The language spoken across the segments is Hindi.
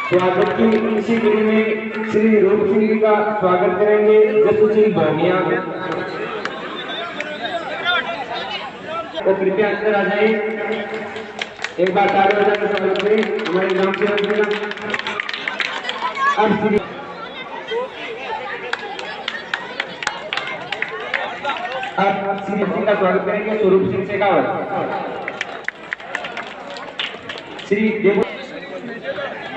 स्वागत की इसी कड़ी में श्री रूप सिंह जी का स्वागत करेंगे जसू सिंह भोगिया। तो कृपया अंदर आ जाए। एक बार ताली बजाकर स्वागत करें हमारे ग्राम सेवक जी का। अब श्री सिंह का स्वागत करेंगे स्वरूप सिंह शेखावत। श्री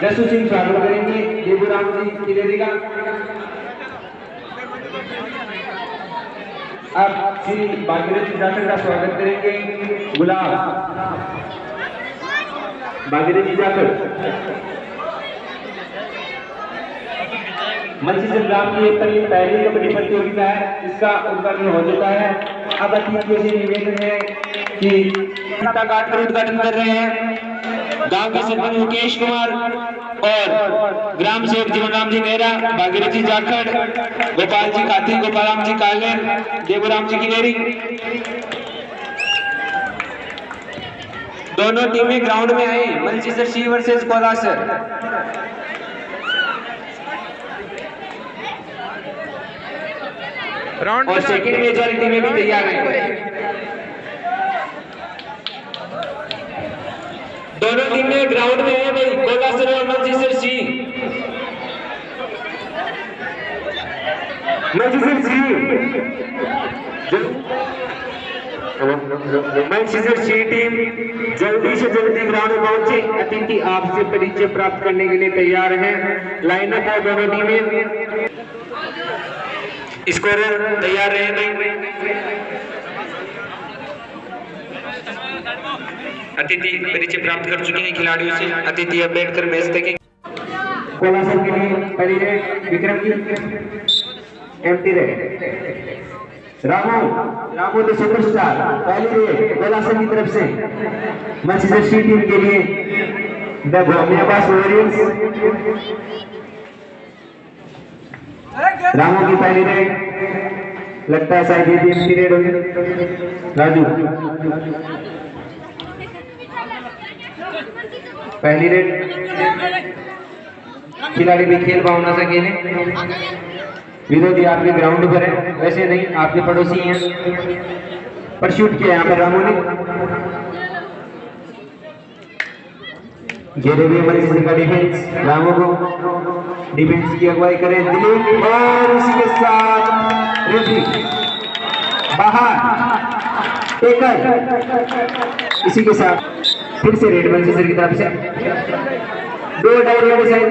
जसू सिंह स्वागत करेंगे देवराम जी किलेरी का। अब श्री भागीरथी जाखड़ का स्वागत करेंगे गुलाब भागीरथी जाखड़। मंच संग्राम की पहली कबड्डी प्रतियोगिता है, इसका उद्घाटन हो चुका है। अब अतिथियों से निवेदन है कि कार्ड का उद्घाटन कर रहे हैं गांव के सरपंच मुकेश कुमार और ग्राम सेवक जीवनराम जी नेहरा, भागीरथी जाखड़, गोपाल जी काथी, गोपाल जी कालेर, देवराम जी किलेरी। दोनों टीमें ग्राउंड में आई। मंचिसर सी वर्सेस कोलासर। और सेकंड मेजर टीमें भी तैयार हैं। दोनों टीमें ग्राउंड में है भाई, कोलासर और मंचिसर सी। मंचिसर सी टीम जल्दी से जल्दी ग्राउंड में पहुंचे। अतिथि आपसे परिचय प्राप्त करने के लिए तैयार हैं। लाइनअप है दोनों टीमें। स्कोरर तैयार रहे। अतिथि परिचय प्राप्त कर चुके हैं खिलाड़ियों से। अतिथि अब बैठकर मैच देखेंगे। कोलासर के लिए पहली रेड विक्रम की, empty red Ramu the superstar. पहली रेड कोलासर की तरफ से मंचिसर सी टीम के लिए द भोमियाबास वॉरियर्स। रामू की पहली रेड, लगता है शायद ये भी एम्प्टी रेड होगी। राजू पहली रेड। खिलाड़ी भी खेल भावना से खेले। विरोधी आपके ग्राउंड पर है, वैसे नहीं आपके पड़ोसी हैं, पर शूट किया यहाँ पर रामू ने। घेरे हुए मंचिसर का डिफेंस, रामू को डिफेंस की अगुवाई करें दिलीप, और उसी के साथ रेफरी बाहर टेकर। इसी के साथ फिर से रेड मंचिसर की तरफ से। दो डायरेक्ट साइड,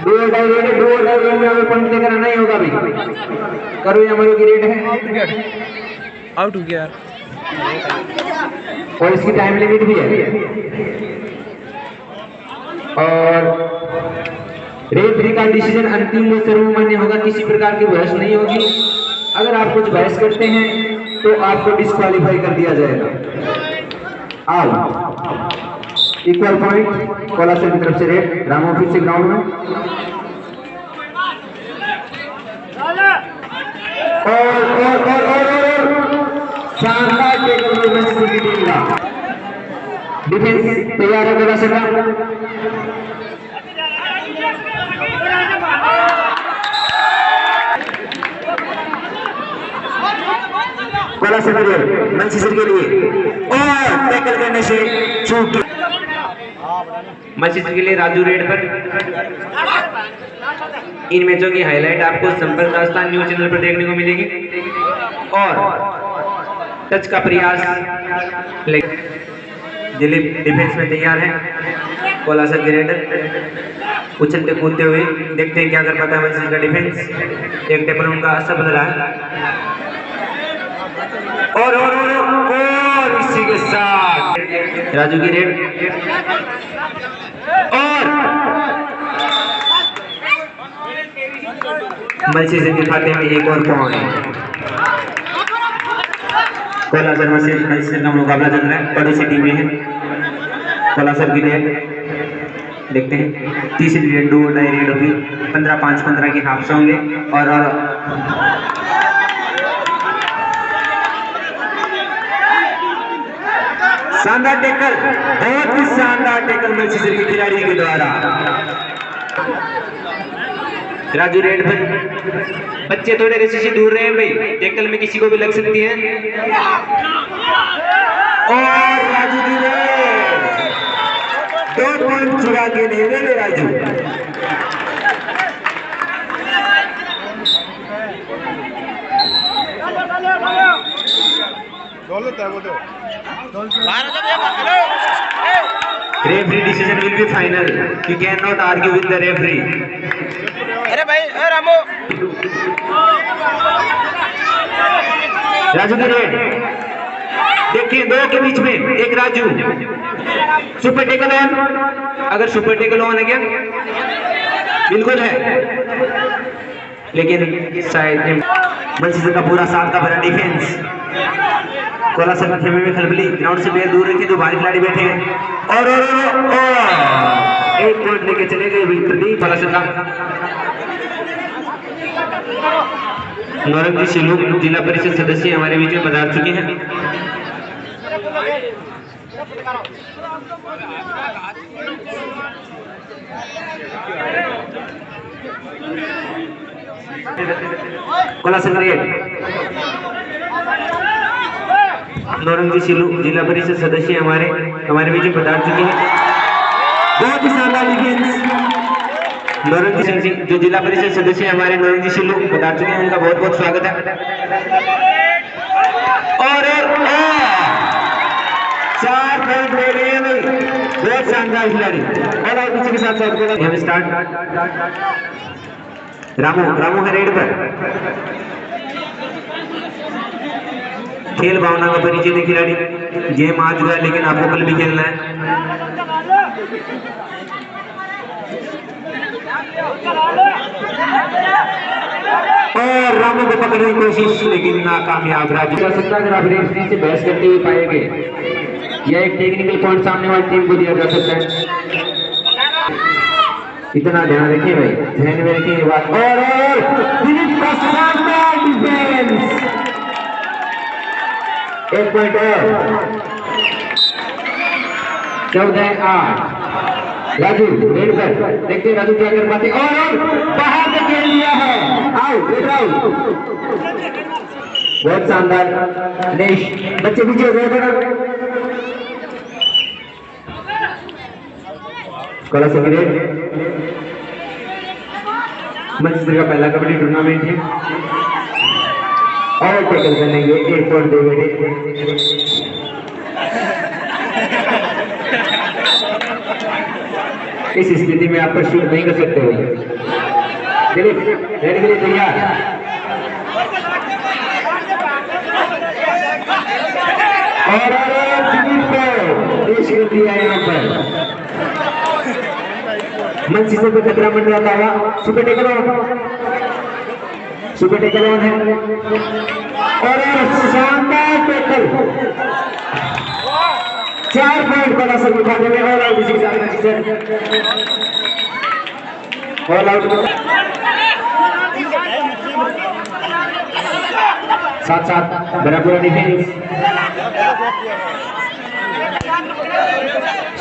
दो डायरेक्ट में पॉइंट लेकर आना ही होगा भाई। करो या मरो की रेड है। आउट हो गया और इसकी टाइम लिमिट भी है। और रेफरी का डिसीजन अंतिम व सर्वमान्य होगा, किसी प्रकार की बहस नहीं होगी। अगर आप कुछ बहस करते हैं तो आपको डिस्क्वालीफाई कर दिया जाएगा। आउट। इक्वल पॉइंट कोलासर की तरफ से रेड। रामू फिर से ग्राउंड में। और शानदार टेकल मंचिसर की टीम का। डिफेंस तैयार है कोलासर का। कोलासर मंचिसर के लिए, और टैकल करने से चूक। मंचिसर के लिए राजू रेड पर। इन मैचों की हाईलाइट आपको संपर्क राजस्थान न्यूज चैनल पर देखने को मिलेगी। और टच का प्रयास, दिलीप डिफेंस में तैयार है। कोलासर के रेडर उछलते कूदते हुए, देखते हैं क्या कर पाता है मंचिसर का डिफेंस। एक टेबल उनका असफल रहा है। और इसी के साथ राजू की रेड, और मंचिसर के खाते में एक और पॉइंट। कोलासर मंचिसर का मुकाबला चल रहा है, पड़ोसी टीमें हैं। कोलासर की रेड देखते हैं। तीसरी रेड, दो डाई रेड होगी। 15-5-15 के हाफ से होंगे। और शानदार टैकल, बहुत ही शानदार टैकल मैनचेस्टर के खिलाड़ी के द्वारा। राजू रेड पर बच्चे थोड़े रस्सी से दूर रहे हैं भाई, टैकल में किसी को भी लग सकती है। और राजू की रेड 2 पॉइंट चुरा के ले गए Raju. Referee decision will be final. You cannot argue with the referee. अरे भाई रामो राजू की रेड देखिए, दो के बीच में एक राजू सुपर टेकल ऑन। अगर सुपर टेकल ऑन है क्या? बिल्कुल है, लेकिन शायद मैनचेस्टर का पूरा साथ का भरा डिफेंस कोला सर खेमे में खलबली, ग्राउंड से बेहद दूर रखी, 2 भारी खिलाड़ी बैठे हैं और एक पॉइंट लेके चले गए प्रदीप कोला सर का। नौरंगी सिलू जिला परिषद सदस्य हमारे बीच में पधार चुके हैं। कोला संग्रेड नौरंगी सिलू जिला परिषद सदस्य हमारे बीच में पधार चुके हैं। बहुत ही शानदार डिफेंस नौरंगी सिंह जो जिला परिषद सदस्य हमारे नौरंगी सिलू पधार चुके हैं, उनका बहुत बहुत स्वागत है। और 4 पॉइंट ले रहे हैं भाई, बहुत शानदार खिलाड़ी। और पीछे के साथ हम स्टार्ट। रामू है रेड पर। खेल भावना का परिचय दे खिलाड़ी। गेम आज हुआ लेकिन आपको कल भी खेलना है। और रामू को पकड़ने की कोशिश लेकिन नाकामयाब। राजू कर सकता है अगर आप रेफरी से बहस करते हुए पाएंगे, यह एक टेक्निकल पॉइंट सामने वाली टीम को दिया जा सकता है। इतना ध्यान रखिए भाई, ध्यान में रखिए ये बात। और दिलीप का शानदार डिफेंस, 1 पॉइंट और 14-8। राजू रेड पर, देखते हैं राजू क्या कर पाते। और बाहर से खेल लिया है, आउट आउट। बहुत शानदार नेश, बच्चे पीछे हो गए। कोला संग्रेड मैनचेस्टर का पहला कबड्डी टूर्नामेंट है और टैकल करेंगे 1 पॉइंट दे बेटे। इस स्थिति में आप शूट नहीं कर सकते हो। दिलीप रेड के लिए तैयार। और दिलीप को पेश कर दिया यहाँ पर। मैनचेस्टर पे खतरा मंडराता हुआ। सुपर टेकल ऑन है और शानदार टैकल। 4 पॉइंट कोला सर के खाते में। ऑल आउट इसी के ऑल आउट साथ बराबर डिफेंस।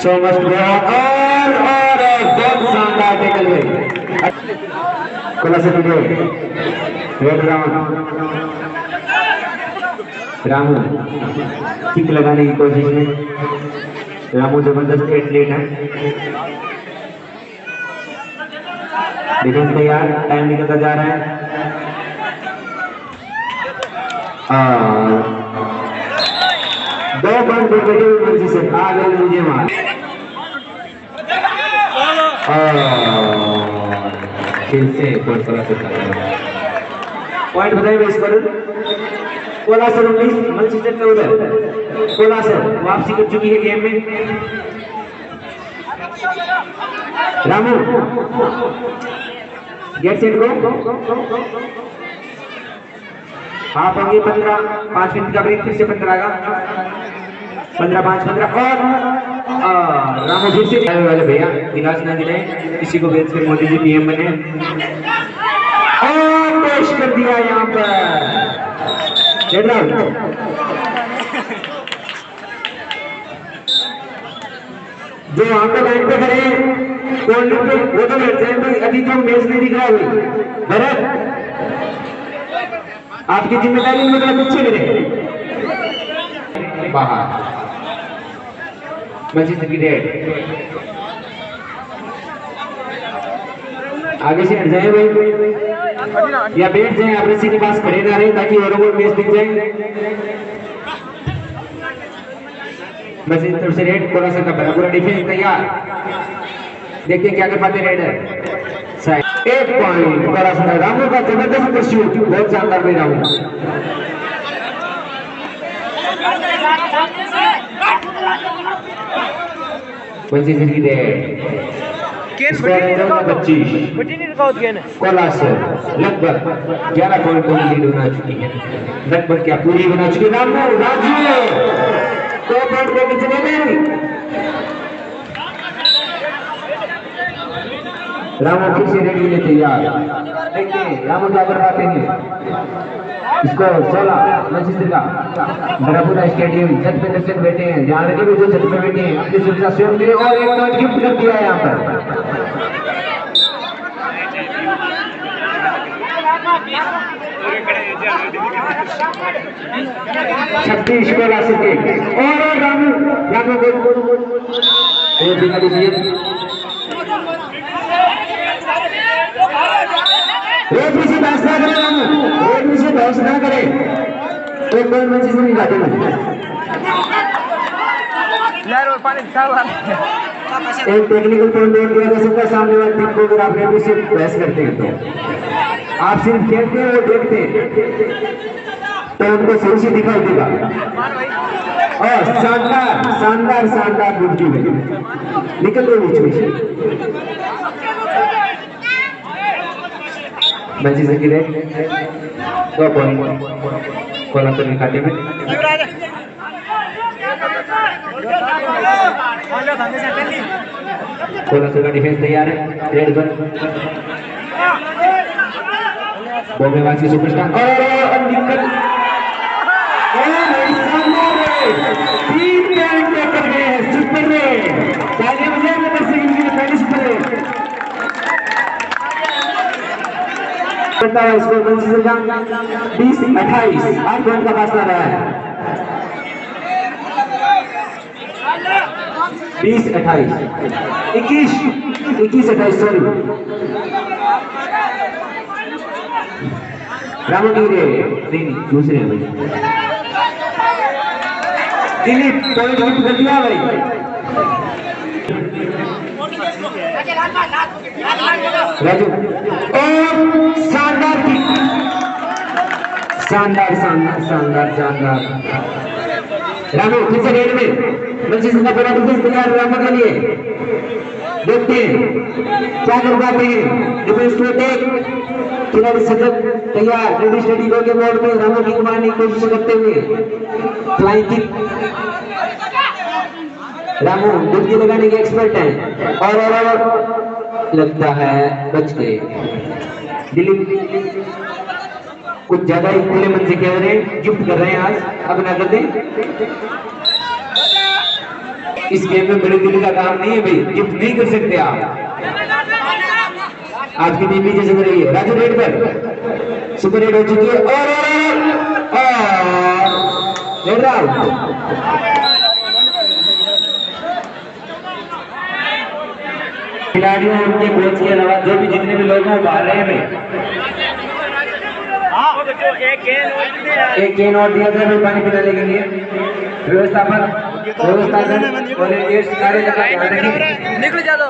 सो मस्ट गो और बहुत शानदार टैकल है कोला सर के। रेड राउंड रामू किक लगाने की कोशिश में। रामू जबरदस्त एथलीट है। डिफेंस तैयार, टाइम निकलता जा रहा है। और 2 पॉइंट पर बैठे हुए मर्जी से आ गए मुझे मार। फिर से पॉइंट बताइए इस पर। Cola sir 19 Manchester 14। Cola sir वापसी कर चुकी है गेम में। Ramu get set go. Half होगी 15, 5 मिनट का ब्रेक, फिर से 15 का 15-5 और रामू फिर से वाले भैया गिलास ना गिराए, इसी को बेच कर मोदी जी पीएम बने और पेश कर दिया यहाँ पर। जो वहां पे लाइन पे खड़े हैं कोल्ड पे वो तो बैठ जाए भाई, अभी जो मैच नहीं दिख रहा है भरत आपकी जिम्मेदारी में थोड़ा पीछे गिरे बाहर मस्जिद की रेड आगे से हट जाए भाई या बैठ जाए आप रस्सी के पास खड़े ना रहे ताकि औरों को मैच दिख जाए। मस्जिद तरफ से रेड कोला सर का बना पूरा डिफेंस तैयार, देखते क्या कर पाते रेड है साइड। एक पॉइंट कोला सर रामू का जबरदस्त परस्यूट, बहुत शानदार भी रामू। मस्जिद की रेड कोला सर लगभग 11 पॉइंट की लीड बना चुकी है, लगभग क्या पूरी बना चुकी है। रामू राजू 2 पॉइंट लेके चले गए। रामू फिर से रेडी के लिए तैयार, देखिए रामू क्या कर पाते हैं। इसको 16 मैनचेस्टर का बरापुरा स्टेडियम छत पे दर्शक बैठे हैं, ध्यान रखिए जो छत पे बैठे हैं अपनी सुरक्षा स्वयं करें और एक पॉइंट गिफ्ट कर दिया है यहाँ पर। 36 गोला से और रामू रामू गोल एक बिना दीजिए रोड में से बहस ना करें, रामू रोड में से बहस ना करें, एक बार मैं चीज नहीं काटे यार और पानी एक टेक्निकल पॉइंट और दिया जा सकता है सामने वाले टीम को। अगर आप रेडी से बहस करते हैं तो आप सिर्फ खेलते हैं और देखते हैं तो उनको सही से दिखाई देगा। और शानदार शानदार शानदार बुद्धि में निकल रहे बीच में मैनचेस्टर की रेड 2 पॉइंट कोला सर के खाते में। कोला सर का डिफेंस तैयार है, रेड पर बॉम्बेबाज की सुपरस्टार और निकल 3 पॉइंट लेकर गए हैं सुपर रेड। तालियां बजाएं दर्शक इनके लिए पहली सुपर रेड करता है। इसको 20-28 8 पॉइंट का फासला रहा है। 20-28 21-28 सॉरी रामू की नहीं दूसरे हैं भाई दिलीप पॉइंट गिफ्ट कर दिया भाई। राजू और शानदार शानदार शानदार शानदार शानदार रामू फिर से रेड में मैनचेस्टर का बड़ा डिफेंस तैयार रामू के लिए, देखते हैं क्या कर पाते हैं। डिफेंस टू अटैक खिलाड़ी सजग तैयार, रेडी स्टेडी गो के मोड में रामू की मारने की कोशिश करते हुए फ्लाइंग किक। रामू डुबकी लगाने के एक्सपर्ट हैं और लगता है बच गए। दिलीप कुछ ज्यादा ही खुले मन से कह रहे हैं, गिफ्ट कर रहे हैं आज, अब ना कर दें। इस गेम में बड़े दिल का काम नहीं है भाई, गिफ्ट नहीं कर सकते आप। आज की टीम भी जैसे कर रही है। राजू रेड पर सुपर रेड हो चुकी है और रेड आउट। खिलाड़ियों उनके कोच के अलावा जो भी जितने भी लोग हैं बाहर रहे हैं। एक केन और दिया था पानी पिलाने के लिए। व्यवस्थापन निकल जा दो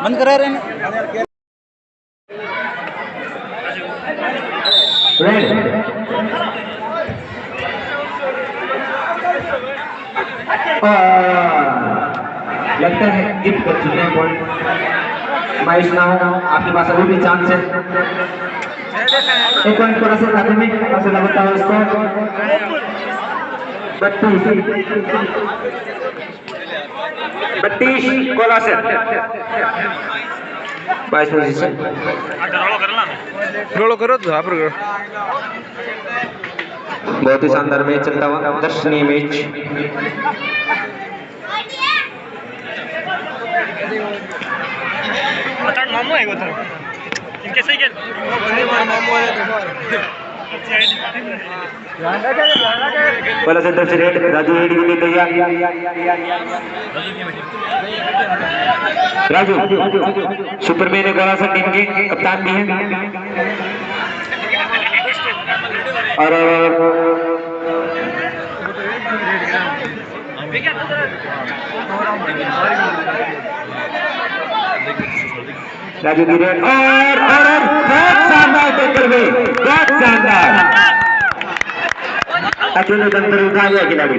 बंद करा रहे हैं। लगता है गिफ्ट कर चुके हैं पॉइंट। माइस ना हो आपके पास अभी भी चांस है। एक पॉइंट कोला सर खाते में ऐसे लगता है इसको 32 कोला सर 22 पोजीशन रोल करो तो आप बहुत ही शानदार मैच चलता हुआ, दर्शनीय मैच। मामू है उधर इनके सही खेल पहला सेंटर से रेड राजू रेडी के लिए तैयार। राजू सुपरमैन है गोला सा टीम के कप्तान भी हैं और राजू की रेड और बहुत शानदार टक्कर हुई, बहुत शानदार अकेले अंदर उठा लिया खिलाड़ी।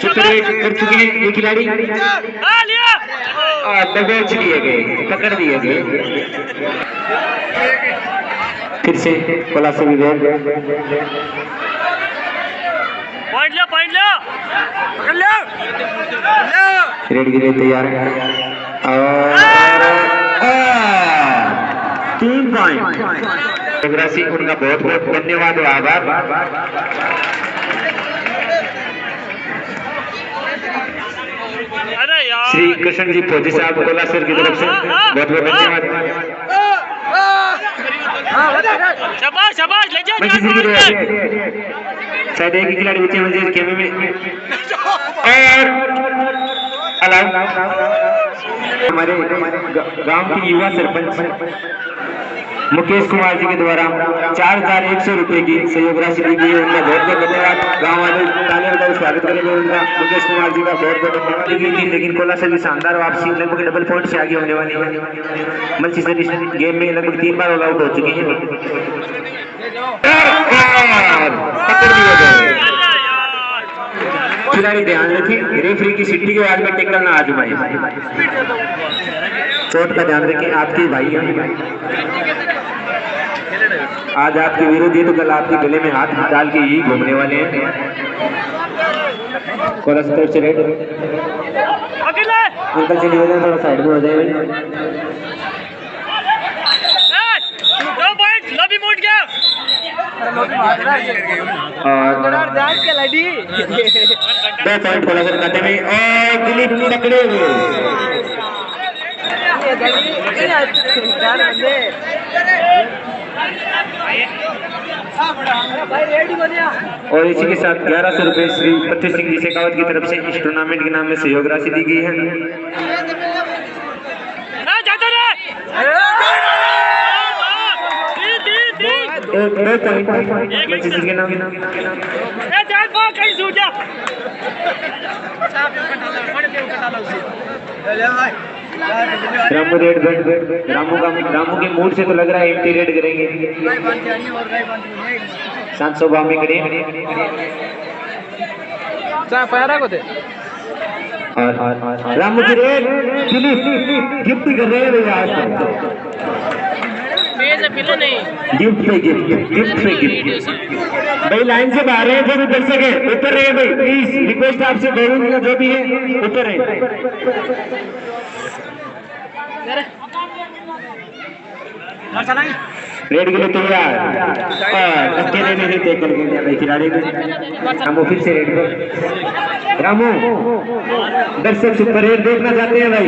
सुपर रेड कर चुके हैं ये खिलाड़ी और दबोच दिए गए, पकड़ दिए गए। फिर से कोला से भी रेड पॉइंट लो पकड़ लो रेड गिरे तैयार है और 3 पॉइंट। उनका बहुत बहुत धन्यवाद और आभार। अरे यार श्री कृष्ण जी फौजी साहब कोला सर की तरफ से बहुत बहुत धन्यवाद। शाबाश शाबाश ले जाओ शायद एक ही खिलाड़ी बचे मुझे खेमे में और हमारे गांव के युवा सरपंच मुकेश कुमार जी के द्वारा 4100 रुपए की सहयोग राशि दी गई है। उनका बहुत बहुत धन्यवाद। गाँव वाले तालियां बजाकर स्वागत करेंगे उनका। मुकेश कुमार जी का बहुत बहुत धन्यवाद दी गई थी, लेकिन कोला से भी शानदार वापसी लगभग डबल पॉइंट से आगे होने वाली है। मल्टी सर इस गेम में लगभग 3 बार ऑल आउट हो चुके हैं। खिलाड़ी ध्यान रखें, रेफरी की सीटी के बाद में टेकल ना आजमाए। चोट का ध्यान रखें, आपके भाई हैं, आज आपके विरोधी तो कल आपके गले में हाथ डाल के ही घूमने वाले हैं। कोला से तरफ से रेड अंकल से निवेदन थोड़ा साइड में हो जाए भाई। और 2 पॉइंट कोला से खाते में और दिलीप पकड़े हुए और इसी के साथ 1100 रुपए श्री पृथ्वी सिंह जी शेखावत की तरफ से इस टूर्नामेंट के नाम में सहयोग राशि दी गई है। के नाम रामू रेड रामू के मूड से तो लग रहा है एम्प्टी रेड करेंगे। 700 भाव में करें रामू की रेड गिफ्ट कर रहे हैं भैया आज गिफ्ट पे गिफ्ट भाई लाइन से बाहर है, जो भी दर्शक है ऊपर रहे भाई, प्लीज रिक्वेस्ट आपसे करूंगा जो भी है ऊपर रहे। रेड के लिए तैयार अकेले नहीं टेक कर गया भाई खिलाड़ी को। रामू फिर से रेड पर रामू दर्शक सुपर रेड देखना चाहते हैं भाई।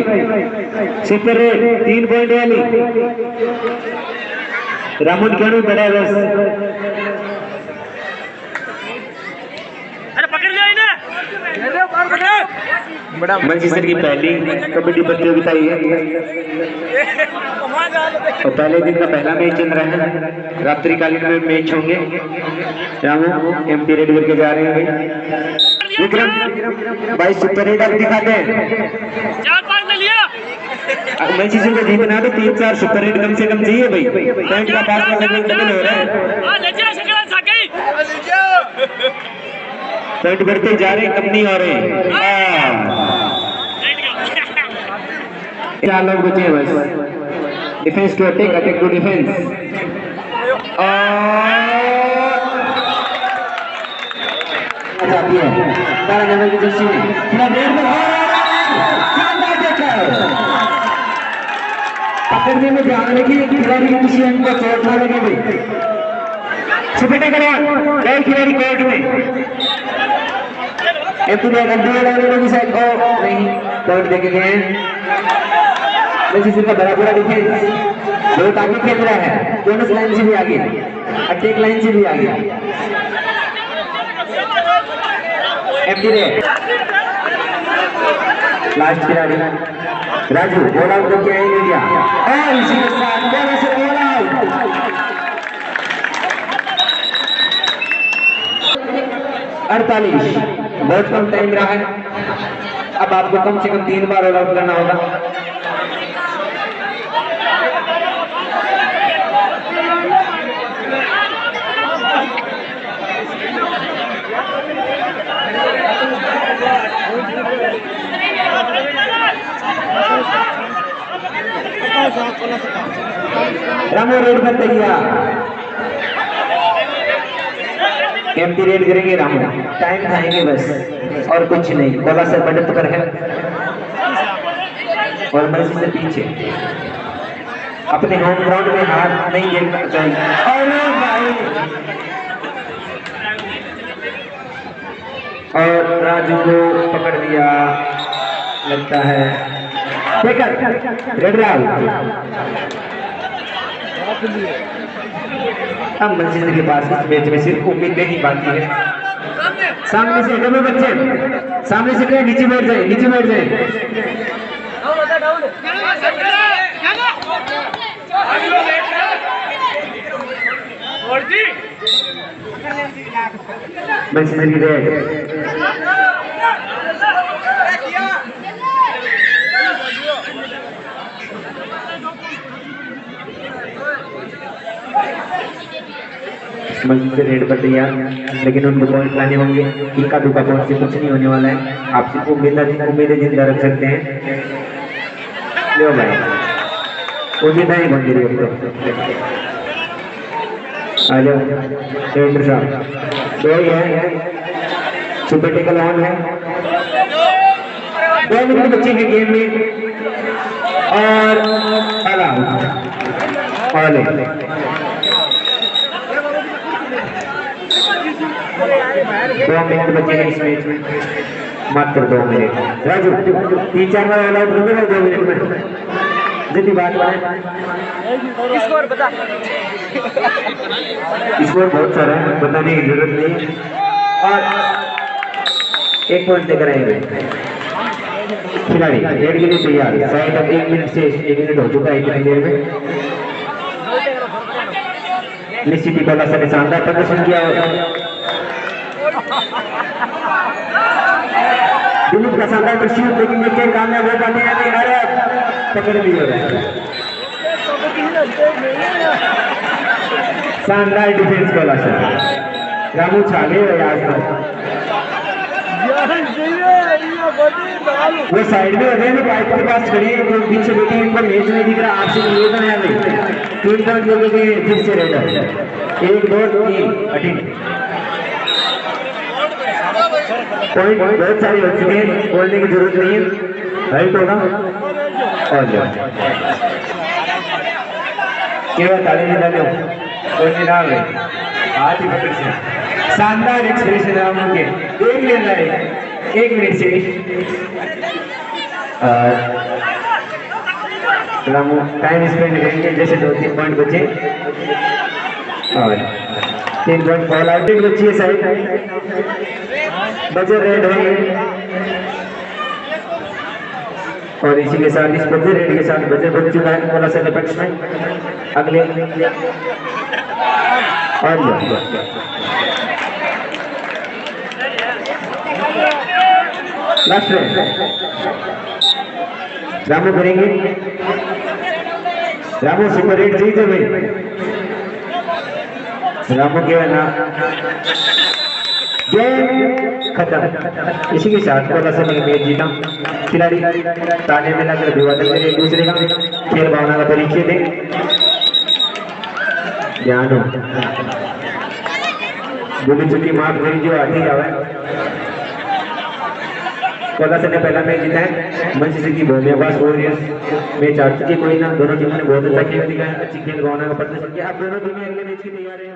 सुपर रेड 3 पॉइंट वाली रामू क्यों नहीं बड़ा बस पकड़ लिया इन्हें बड़ा मंचेस्टर की पहली कबड्डी प्रतियोगिता ही है और पहले दिन का पहला मैच चल रहा है। रात्रिकालीन में मैच होंगे। रामू एम्प्टी रेड करके जा रहे हैं भाई। विक्रम भाई सुपर रेड आप दिखाते हैं 4-5 ले लिया। मैचेस्टर को जीतना तो 3-4 सुपर रेड कम से कम चाहिए भाई। पॉइंट का पास लगभग डबल हो रहा है। पॉइंट बढ़ते जा रहे कम नहीं हो रहे। 4 लोग बचे हैं बस। Defence to attack, attack to defence. जाती है 12 नंबर की जर्सी में पकड़ने में ध्यान रखिए खिलाड़ी की किसी अंक को चोट ना लगे भाई। सपेटा करवा गए खिलाड़ी कोर्ट में एक तो गलती वाला नहीं पॉइंट देखे गए हैं। मैनचेस्टर का बड़ा पूरा डिफेंस बहुत आगे खेल रहा है, बोनस लाइन से भी आगे, अटैक लाइन से भी आगे। एमडी रे लास्ट खिलाड़ी राजू बॉल आउट करके आए इंडिया और इसी के साथ बॉल से बॉल आउट। 48 बहुत कम टाइम रहा है, अब आपको कम से कम 3 बार ऑल आउट करना होगा। रामू रेड पर तैयार, एम्प्टी रेड करेंगे रामू, टाइम खाएंगे बस और कुछ नहीं। बोला सर बढ़त पर है और मर्जी से पीछे, अपने होम ग्राउंड में हार नहीं देखना चाहिए। और राजू को पकड़ लिया लगता है, रेड लाल। अब मैनचेस्टर के पास इस मैच में सिर्फ उम्मीदें ही बाकी है। सामने से हटो बच्चे, सामने से कहें नीचे बैठ जाए, नीचे बैठ जाए। मैनचेस्टर की रेड से रेड पर तैयार, लेकिन उनको पॉइंट लाने होंगे। इक्का दुक्का पॉइंट से कुछ नहीं होने वाला है, आप सिर्फ उम्मीदें जिंदा रख सकते हैं। लो भाई उम्मीद नहीं बन रही आ जाओ देवेंद्र साहब, दो ही है, सुपर टेकल ऑन है, 2 मिनट बच्चे के गेम में और दो मिनट बचे हैं इस मैच में, मात्र 2 मिनट। राजू 3-4 बार ऑल आउट होंगे 2 मिनट में, जितनी बात स्कोर बता। स्कोर बहुत सारा है, बताने की जरूरत नहीं और 1 पॉइंट लेकर आएंगे खिलाड़ी। रेड के लिए तैयार, शायद अब 1 मिनट से 1 मिनट हो चुका है इतनी देर में। निश्चित ही पहला से शानदार प्रदर्शन किया, दिलीप का शानदार प्रदर्शन, लेकिन ये काम है वो बातें नहीं आ रहे, पकड़ भी हो रहा है। शानदार डिफेंस वाला सर रामू छाले आज वो साइड में होते हैं, पाइप के पास खड़ी है, तो पीछे बैठे हैं, इनको मैच नहीं दिख रहा। आपसे निवेदन है भाई 3 पॉइंट लोगों के फिर से रेड है, 1 2 3 18 पॉइंट बहुत सारे हो चुके हैं, बोलने की जरूरत नहीं है। राइट होगा और केवल ताली में डालो कोई नहीं डाल रहे, हाथ ही पकड़ से शानदार एक्सप्रेशन है रामू के, देख लेना है 1 मिनट से। रामू टाइम स्पेंड करेंगे, जैसे 2-3 पॉइंट बचे और 3 पॉइंट बॉल आउट बची है साइड, बजर रेड है और इसी के साथ इस बजर रेड के साथ बजर बच चुका है बोला से पक्ष में। अगले और लास्ट रामू करेंगे, रामू सुपर रेड जीते भाई, रामू के ना गेम खत्म। इसी के साथ बोला से मैच जीता। खिलाड़ी ताने में लगकर अभिवादन करें एक दूसरे का, खेल भावना का परिचय दें। ध्यान हो बोली चुकी माफ करी जो आती जावे। कोलासे ने पहला मैच जीता है, मैनचेस्टर की बॉम्बे वॉरियर्स मैच आ चुकी, कोई ना, दोनों टीमों ने बहुत अच्छा खेल दिखाया, अच्छी खेल भावना का प्रदर्शन किया। अब दोनों टीमें अगले मैच की तैयारी है।